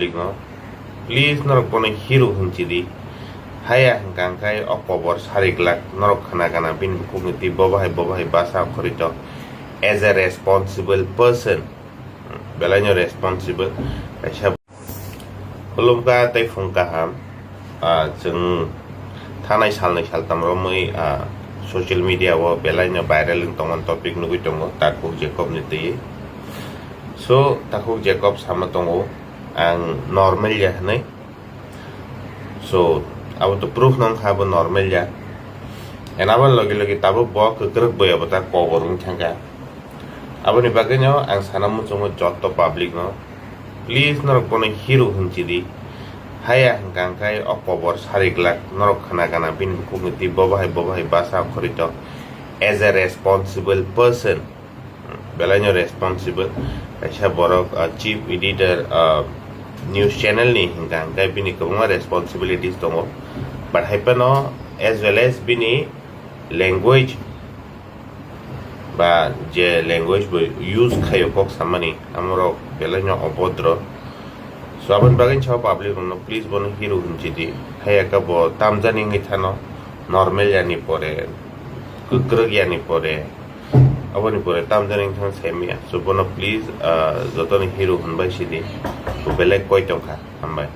public no please norok bono hero hunchidi haya hangkai okobor sariglak norok khana kana bin bukungti bobahai basa khorito as a responsible person belanyo responsible kaisa khulumka tai phungkaham जों थानाय सालनै सालथाम मै social media wo belanyo viral tongon topic nugui tongo Takuk Jacob ni tei so Takuk Jacob sama tongo ang normal ya nei so abo to proof nang khabo normal ya enaban logi tabo bo kekrek boy abo ta kogorung thangka abo ni bagenyo ang sanamu chongo jotto public no please norok bono hero hunchidi haya hangkai okobor sariglak norok khana kana bin bukungti bobahai basa khorito as a responsible person belanyo responsible kaisa borok chief editor news channel ni hangkai bini kobonga responsibilities tongo but haipano as well as bini language ba je language bo use khayo kok samani amro belanyo obodro so abon bagin chaw public no please bono hero hunchidi haya ka bo tamjani ngi thano normal yani pore kukrog yani pore aboni pore tamjani thang semia so bono please jotoni hero hunbai sidi belek koi tongkha ambai